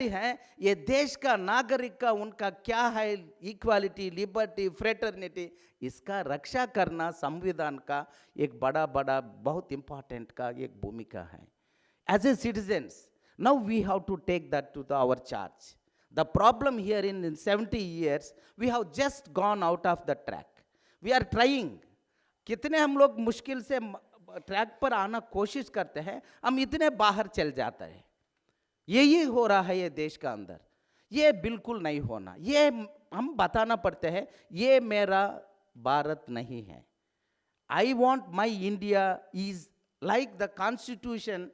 है, ये देश का नागरिक का उनका क्या है, इक्वालिटी, लिबर्टी, फ्रेटर्निटी, इसका रक्षा करना संविधान का एक बड़ा बड़ा बहुत इंपॉर्टेंट का एक भूमिका है. As a citizens, now we have to take that to our charge. The problem here in 70 years, we have just gone out of the track. We are trying. कितने हम लोग मुश्किल से ट्रैक पर आना कोशिश करते हैं, हम इतने बाहर चल जाते हैं. यही हो रहा है ये देश का अंदर. ये बिल्कुल नहीं होना. ये हम बताना पड़ते हैं, ये मेरा भारत नहीं है. I want my India is like the constitution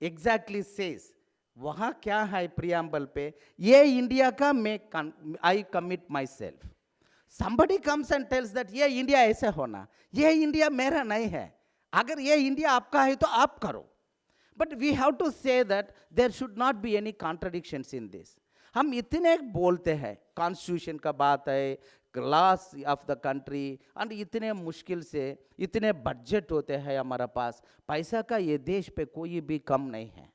exactly says. वहाँ क्या है प्रियम्बल पे, ये इंडिया का मैं I commit myself. Somebody comes and tells that ये इंडिया ऐसे होना, ये इंडिया मेरा नहीं है. अगर ये इंडिया आपका है तो आप करो. But we have to say that there should not be any contradictions in this. हम इतने बोलते हैं, कॉन्स्टिट्यूशन का बात है, loss of the country, and इतने मुश्किल से इतने बजट होते हैं हमारा पास. पैसा का ये देश पे कोई भी कम नहीं है.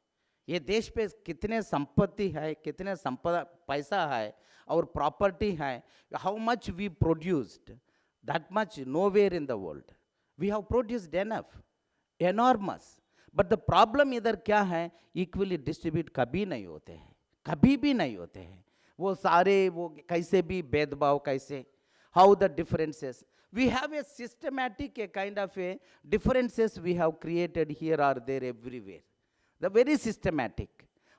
ये देश पे कितने संपत्ति है, कितने संपदा पैसा है और प्रॉपर्टी है. How much we produced, that much nowhere in the world. We have produced enough, enormous. But the problem इधर क्या है, इक्वली डिस्ट्रीब्यूट कभी नहीं होते हैं, कभी भी नहीं होते हैं. वो सारे वो कैसे भी भेदभाव, कैसे, how the differences, we have a systematic a kind of a differences we have created here are there everywhere, the very systematic.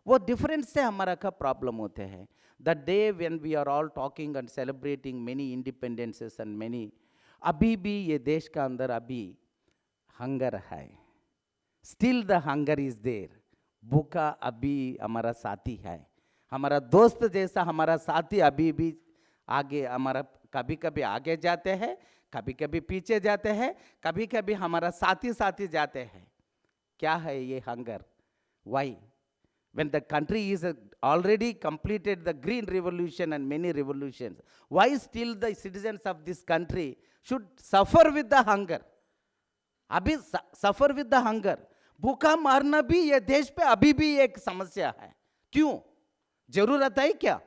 वो डिफरेंस से हमारा का प्रॉब्लम होते हैं. The day when we are all talking and celebrating many independences and many, अभी भी ये देश का अंदर अभी हंगर है. Still the hunger is there. भूखा अभी हमारा साथी है, हमारा दोस्त जैसा हमारा साथी अभी भी आगे हमारा, कभी कभी आगे जाते हैं, कभी कभी पीछे जाते हैं, कभी कभी हमारा साथी साथी जाते हैं. क्या है ये hunger? Why? When the country is already completed the green revolution and many revolutions, why still the citizens of this country should suffer with the hunger? अभी सफर विद द हंगर, भूखा मारना भी ये देश पे अभी भी एक समस्या है. क्यों? जरूरत है क्या?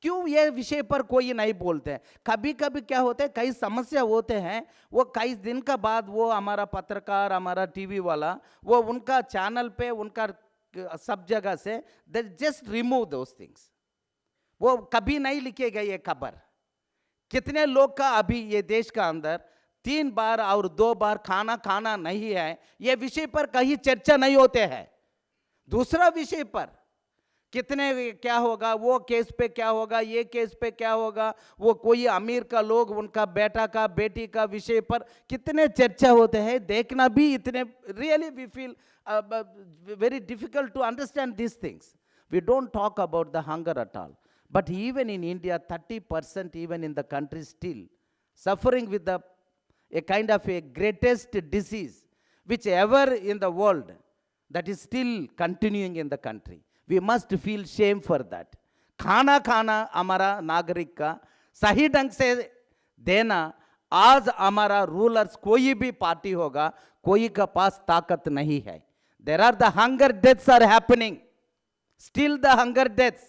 क्यों ये विषय पर कोई नहीं बोलते हैं? कभी कभी क्या होता है, कई समस्या होते हैं, वो कई दिन का बाद वो हमारा पत्रकार, हमारा टीवी वाला, वो उनका चैनल पे, उनका सब जगह से they just remove those things. वो कभी नहीं लिखेगा ये खबर. कितने लोग का अभी ये देश का अंदर 3 बार और 2 बार खाना खाना नहीं है, ये विषय पर कहीं चर्चा नहीं होते हैं. दूसरा विषय पर कितने क्या होगा, वो केस पे क्या होगा, ये केस पे क्या होगा, वो कोई अमीर का लोग उनका बेटा का बेटी का विषय पर कितने चर्चा होते हैं. देखना भी इतने, really we feel very difficult to understand these things. We don't talk about the hunger at all. But even in India, 30% even in the country still suffering with a kind of a greatest disease which ever in the world, that is still continuing in the country. We must feel shame for that. खाना खाना हमारा नागरिक का सही ढंग से देना, आज हमारा रूलर्स कोई भी पार्टी होगा, कोई का पास ताकत नहीं है. There are the hunger deaths are happening. Still the hunger deaths.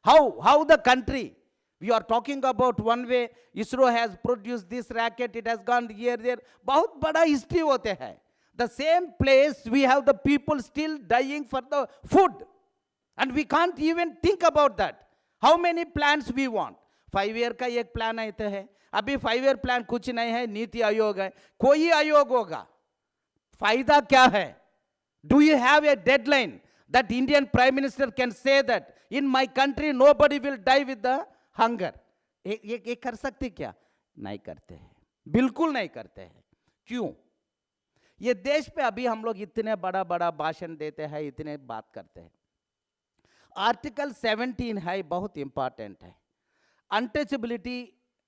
How the country? We are talking about one way, ISRO has produced this rocket, it has gone here, there. बहुत बड़ा history होते हैं. The same place we have the people still dying for the food. And we can't even think about that. How many plans we want? 5 year का एक plan आते हैं. अभी 5 year plan कुछ नहीं है, नीति आयोग है, कोई आयोग होगा, फायदा क्या है? Do you have a deadline that Indian Prime Minister can say that in my country nobody will die with the hunger? ये कर सकते क्या? नहीं करते हैं, बिल्कुल नहीं करते हैं. क्यों? ये देश पे अभी हम लोग इतने बड़ा बड़ा भाषण देते हैं, इतने बात करते हैं. आर्टिकल 17 है, बहुत इंपॉर्टेंट है. अनटचेबिलिटी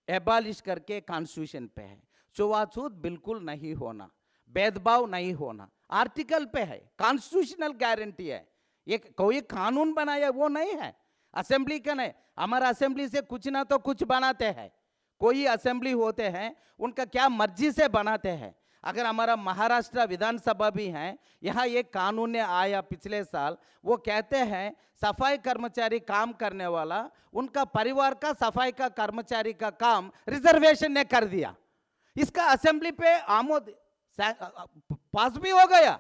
एबॉलिश करके कॉन्स्टिट्यूशन पे है. छुआछूत बिल्कुल नहीं होना, भेदभाव नहीं होना, आर्टिकल पे है, कॉन्स्टिट्यूशनल गारंटी है. ये कोई कानून बनाया वो नहीं है, असेंबली का नहीं. हमारा असेंबली से कुछ ना तो कुछ बनाते हैं. कोई असेंबली होते हैं, उनका क्या मर्जी से बनाते हैं. अगर हमारा महाराष्ट्र विधानसभा भी है, यहाँ एक कानून आया पिछले साल, वो कहते हैं सफाई कर्मचारी काम करने वाला, उनका परिवार का सफाई का कर्मचारी का काम रिजर्वेशन ने कर दिया। इसका असेंबली पे आमोद पास भी हो गया।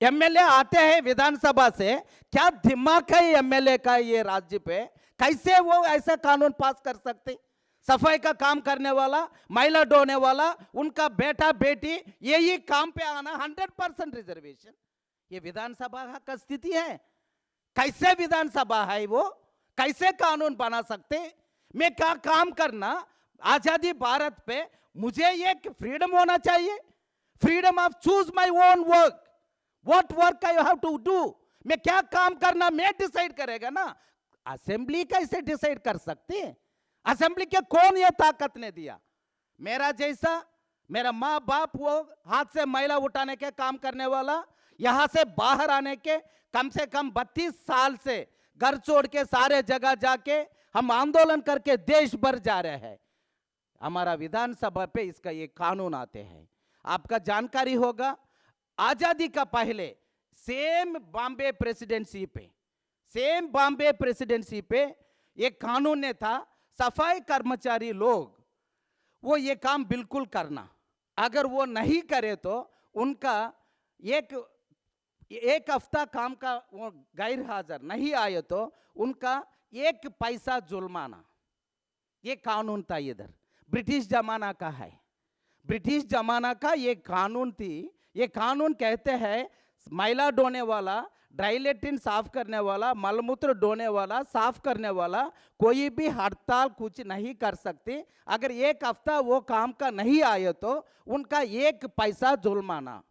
एमएलए आते हैं विधानसभा से, क्या दिमाग है एमएलए का ये राज्य पे, कैसे वो ऐसा कानून पास कर सकते? सफाई का काम करने वाला, महिला ढोने वाला, उनका बेटा बेटी यही काम पे आना 100% रिजर्वेशन, ये विधानसभा का स्थिति है। कैसे विधानसभा है वो, कैसे कानून बना सकते? मैं क्या काम करना आजादी भारत पे, मुझे एक फ्रीडम होना चाहिए, freedom of choose my own work, what work I have to do, मैं क्या काम करना मैं डिसाइड करेगा ना। असेंबली कैसे डिसाइड कर सकते? असेंबली के कौन ये ताकत ने दिया? मेरा जैसा, मेरा माँ बाप, वो हाथ से मैला उठाने के काम करने वाला, यहां से बाहर आने के कम से कम 32 साल से घर छोड़ के सारे जगह जाके हम आंदोलन करके देश भर जा रहे हैं। हमारा विधानसभा पे इसका ये कानून आते हैं। आपका जानकारी होगा, आजादी का पहले सेम बॉम्बे प्रेसिडेंसी पे एक कानून ने था, सफाई कर्मचारी लोग वो ये काम बिल्कुल करना, अगर वो नहीं करे तो उनका एक हफ्ता काम का वो गैर हाजिर नहीं आए तो उनका 1 पैसा जुर्माना, ये कानून था। इधर ब्रिटिश जमाना का है, ब्रिटिश जमाना का ये कानून थी। ये कानून कहते हैं मैला ढोने वाला, ड्राई लेट्रिन साफ करने वाला, मलमूत्र ढोने वाला, साफ करने वाला, कोई भी हड़ताल कुछ नहीं कर सकते। अगर 1 हफ्ता वो काम का नहीं आए तो उनका 1 पैसा जुर्माना।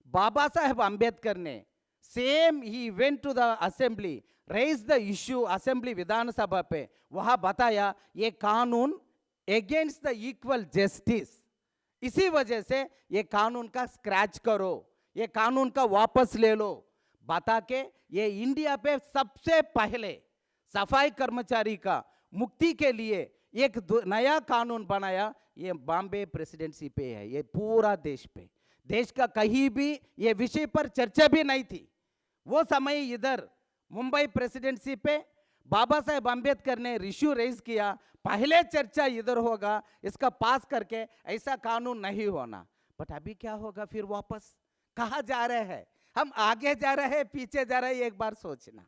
बाबा साहेब अंबेडकर ने सेम ही went to the assembly, raise the issue assembly विधानसभा पे, वहां बताया ये कानून अगेंस्ट द इक्वल जस्टिस, इसी वजह से ये कानून का स्क्रैच करो, ये कानून का वापस ले लो बता के ये इंडिया पे सबसे पहले सफाई कर्मचारी का मुक्ति के लिए एक नया कानून बनाया। ये बॉम्बे प्रेसिडेंसी पे है, ये पूरा देश पे, देश का कहीं भी ये विषय पर चर्चा भी नहीं थी। वो समय इधर मुंबई प्रेसिडेंसी पे बाबा साहेब अंबेडकर ने इश्यू रेज किया, पहले चर्चा इधर होगा, इसका पास करके ऐसा कानून नहीं होना। बट अभी क्या होगा, फिर वापस कहाँ जा रहे हैं हम? आगे जा रहे हैं, पीछे जा रहे हैं? एक बार सोचना,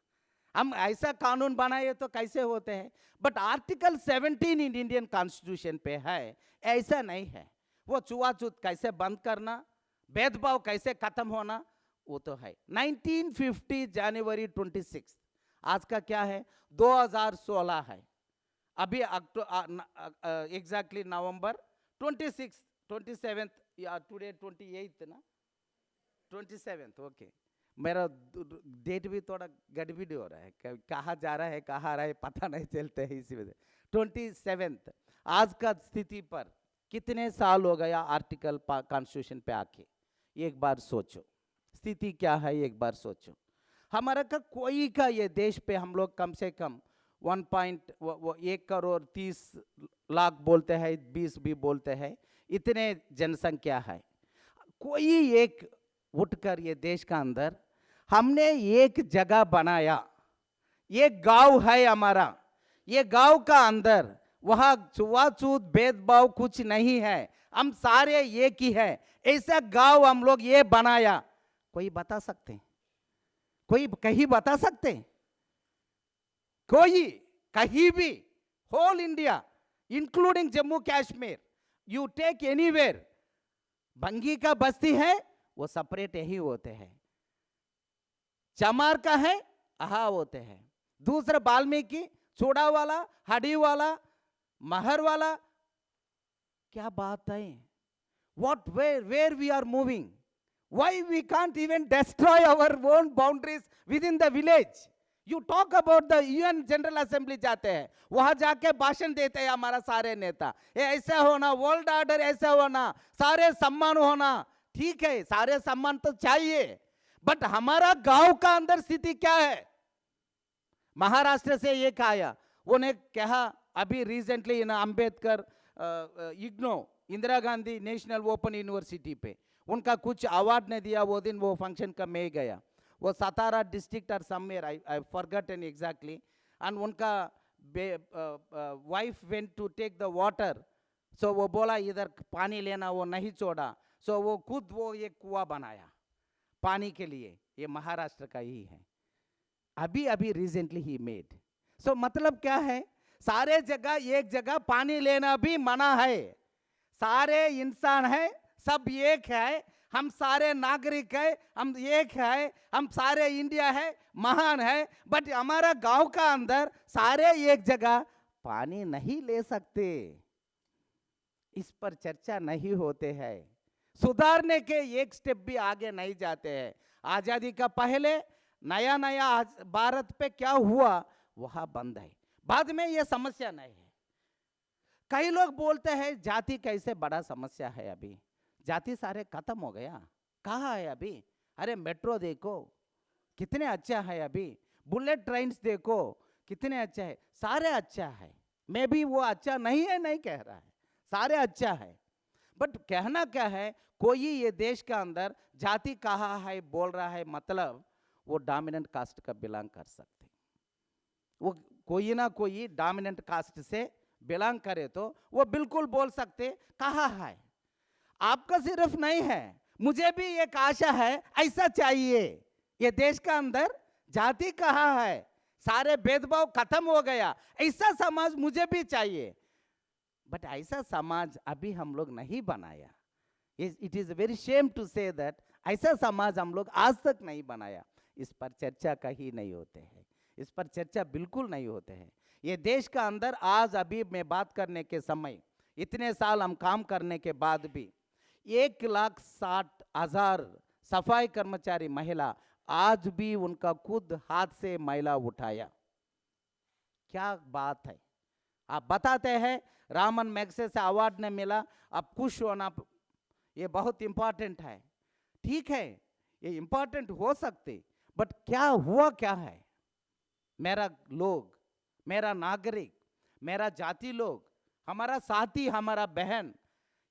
हम ऐसा कानून बनाए तो कैसे होते हैं? But article 17 in Indian constitution पे है, ऐसा नहीं है। वो छुआछूत कैसे बंद करना, भेदभाव कैसे खत्म होना, वो तो है। 1950 जनवरी 26, आज का क्या है, 2016 है। अभी एग्जैक्टली नवंबर 27 या टुडे 28 ना, 27, ओके। मेरा डेट भी थोड़ा गड़बड़ी हो रहा है, कहाँ जा रहा है कहाँ आ रहा है पता नहीं चलते है, इसी वजह 27। आज का स्थिति पर कितने साल हो गया आर्टिकल कॉन्स्टिट्यूशन पे आके, एक बार सोचो स्थिति क्या है, एक बार सोचो। हमारा का कोई का ये देश पे हम लोग कम से कम 1 करोड़ 30 लाख बोलते हैं, 20 भी बोलते हैं, इतने जनसंख्या है। कोई एक उठकर ये देश का अंदर हमने एक जगह बनाया, ये गांव है हमारा, ये गांव का अंदर वहां छुआछूत भेदभाव कुछ नहीं है, हम सारे एक ही है, ऐसा गांव हम लोग ये बनाया। कोई बता सकते, कोई कहीं बता सकते, कोई कहीं भी, whole India including Jammu Kashmir, you take anywhere, भंगी का बस्ती है वो सेपरेट यही होते हैं, चमार का है अहा होते हैं, दूसरा वाल्मीकि, चूड़ा वाला, हडी वाला, महर वाला, क्या बात है? What, where we are moving? Why we can't even destroy our own boundaries within the village? You talk about the UN general assembly जाते हैं, वहां जाके भाषण देते हैं हमारा सारे नेता, ये ऐसा होना, वर्ल्ड ऑर्डर ऐसा होना, सारे सम्मान होना, ठीक है सारे सम्मान तो चाहिए, बट हमारा गांव का अंदर स्थिति क्या है? महाराष्ट्र से एक आया, उन्हें कहा अभी recently in Ambedkar IGNOU Indira Gandhi national open university पे उनका कुछ अवार्ड ने दिया, वो दिन वो फंक्शन का मैं गया, वो सतारा डिस्ट्रिक्ट और somewhere, I forgotten exactly, and उनका wife went to take the water, so वो बोला इधर पानी लेना, वो नहीं छोड़ा, सो वो खुद वो एक कुआं बनाया पानी के लिए। ये महाराष्ट्र का ही है, अभी अभी रिसेंटली ही मेड। सो मतलब क्या है, सारे जगह एक जगह पानी लेना भी मना है। सारे इंसान है, सब एक है, हम सारे नागरिक है, हम एक है, हम सारे इंडिया है, महान है, बट हमारा गांव का अंदर सारे एक जगह पानी नहीं ले सकते, इस पर चर्चा नहीं होते हैं। सुधारने के एक स्टेप भी आगे नहीं जाते हैं। आजादी का पहले नया नया भारत पे क्या हुआ वह बंद है, बाद में ये समस्या नहीं है। कई लोग बोलते हैं जाति कैसे बड़ा समस्या है, अभी जाति सारे खत्म हो गया, कहाँ है अभी? अरे मेट्रो देखो कितने अच्छा है, अभी बुलेट ट्रेन्स देखो कितने अच्छा है, सारे अच्छा है। मैं भी वो अच्छा नहीं है नहीं कह रहा है, सारे अच्छा है, बट कहना क्या है, कोई ये देश के अंदर जाति कहा है बोल रहा है, मतलब वो डोमिनेंट कास्ट का बिलोंग कर सकते, वो कोई ना कोई डोमिनेंट कास्ट से बिलोंग करे तो वो बिल्कुल बोल सकते कहा है। आपका सिर्फ नहीं है, मुझे भी एक आशा है, ऐसा चाहिए ये देश का अंदर जाति कहा है, सारे भेदभाव खत्म हो गया, ऐसा समाज मुझे भी चाहिए, बट ऐसा समाज अभी हम लोग नहीं बनाया। It is very shame to say that ऐसा समाज हम लोग आज तक नहीं बनाया। इस पर चर्चा कहीं नहीं होते हैं, इस पर चर्चा बिल्कुल नहीं होते हैं। ये देश का अंदर आज अभी मैं बात करने के समय, इतने साल हम काम करने के बाद भी 1,60,000 सफाई कर्मचारी महिला आज भी उनका खुद हाथ से मैला उठाया। क्या बात है, आप बताते हैं रामन मैग्सेसे अवार्ड ने मिला, अब खुश होना ये बहुत इंपॉर्टेंट है, ठीक है ये इंपॉर्टेंट हो सकते, बट क्या हुआ क्या है? मेरा लोग, मेरा नागरिक, मेरा जाति लोग, हमारा साथी, हमारा बहन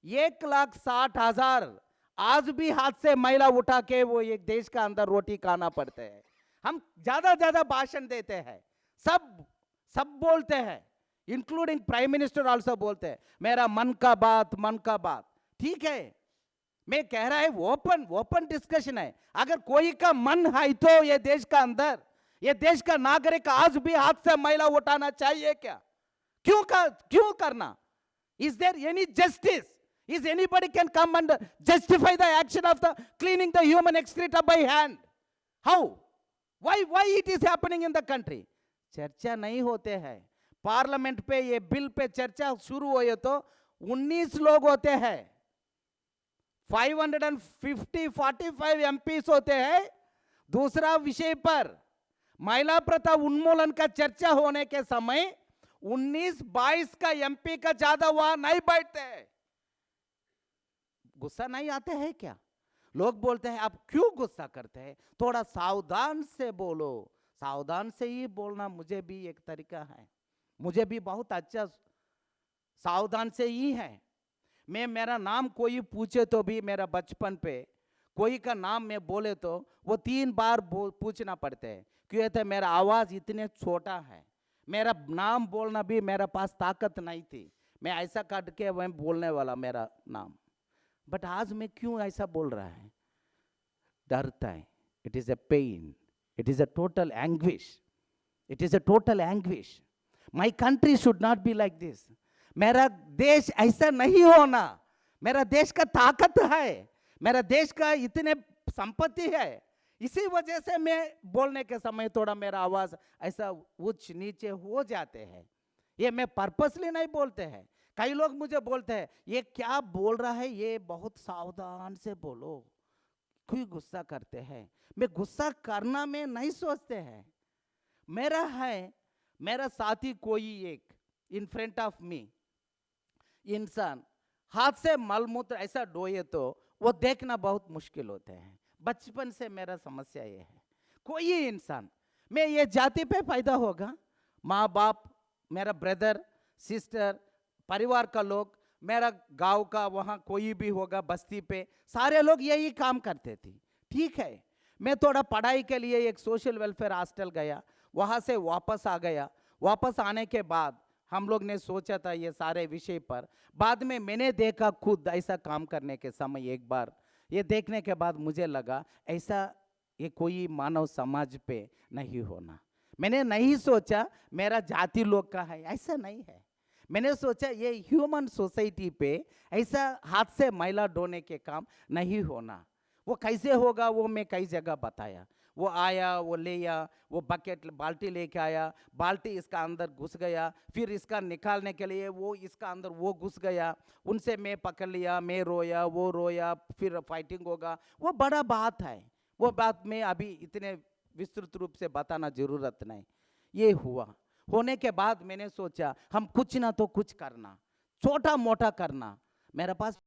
1,60,000 आज भी हाथ से मैला उठा के वो एक देश का अंदर रोटी खाना पड़ते हैं। हम ज्यादा भाषण देते हैं, सब बोलते हैं, इंक्लूडिंग प्राइम मिनिस्टर आल्सो बोलते हैं मेरा मन का बात, ठीक है, मैं कह रहा है ओपन डिस्कशन है। अगर कोई का मन है तो ये देश का अंदर, ये देश का नागरिक आज भी हाथ से मैला उठाना चाहिए क्या? क्यों करना? Is there any justice? Is anybody can come and justify the action of the cleaning the human excreta by hand? How? Why it is happening in the country? चर्चा नहीं होते हैं। पार्लियामेंट पे ये बिल पे चर्चा शुरू हुई तो 19 लोग होते हैं, 545 MPs होते हैं। दूसरा विषय पर महिला प्रथा उन्मूलन का चर्चा होने के समय 19-22 का MP का ज्यादा वहां नहीं बैठते हैं। गुस्सा नहीं आते हैं क्या? लोग बोलते हैं आप क्यों गुस्सा करते हैं, थोड़ा सावधान से बोलो। सावधान से ही बोलना मुझे भी एक तरीका है, मुझे भी बहुत अच्छा सावधान से ही है। मैं मेरा नाम कोई पूछे तो भी मेरा बचपन पे कोई का नाम मैं बोले तो वो 3 बार पूछना पड़ता है, क्यों? तो मेरा आवाज इतने छोटा है, मेरा नाम बोलना भी मेरे पास ताकत नहीं थी, मैं ऐसा काट के वह बोलने वाला मेरा नाम। बट आज मैं क्यों ऐसा बोल रहा है? डरता है। It is a pain, it is a total anguish, it is a total anguish. My country should not be like this. मेरा देश ऐसा नहीं होना। मेरा देश का ताकत है, मेरा देश का इतने संपत्ति है, इसी वजह से मैं बोलने के समय थोड़ा मेरा आवाज ऐसा उच्च नीचे हो जाते हैं। ये मैं पर्पसली नहीं बोलते हैं। कई लोग मुझे बोलते हैं ये क्या बोल रहा है, ये बहुत सावधान से बोलो, क्यों गुस्सा करते हैं? मैं गुस्सा करना में नहीं सोचते हैं। मेरा साथी कोई एक इन फ्रंट ऑफ मी इंसान हाथ से मलमूत्र ऐसा ढोए तो वो देखना बहुत मुश्किल होते हैं। बचपन से मेरा समस्या ये है, कोई इंसान, मैं ये जाति पे पैदा होगा, माँ बाप, मेरा ब्रदर सिस्टर, परिवार का लोग, मेरा गांव का वहाँ कोई भी होगा बस्ती पे, सारे लोग यही काम करते थे, ठीक है। मैं थोड़ा पढ़ाई के लिए एक सोशल वेलफेयर हॉस्टल गया, वहाँ से वापस आ गया। वापस आने के बाद हम लोग ने सोचा था ये सारे विषय पर। बाद में मैंने देखा खुद ऐसा काम करने के समय एक बार, ये देखने के बाद मुझे लगा ऐसा ये कोई मानव समाज पे नहीं होना। मैंने नहीं सोचा मेरा जाति लोग का है, ऐसा नहीं है। मैंने सोचा ये ह्यूमन सोसाइटी पे ऐसा हाथ से मैला ढोने के काम नहीं होना। वो कैसे होगा वो मैं कई जगह बताया। वो आया, वो ले आया, वो बकेट बाल्टी लेके आया, बाल्टी इसका अंदर घुस गया, फिर इसका निकालने के लिए वो इसका अंदर वो घुस गया, उनसे मैं पकड़ लिया, मैं रोया, वो रोया, फिर फाइटिंग होगा। वो बड़ा बात है, वो बात में अभी इतने विस्तृत रूप से बताना जरूरत नहीं। ये हुआ, होने के बाद मैंने सोचा हम कुछ ना तो कुछ करना, छोटा मोटा करना। मेरे पास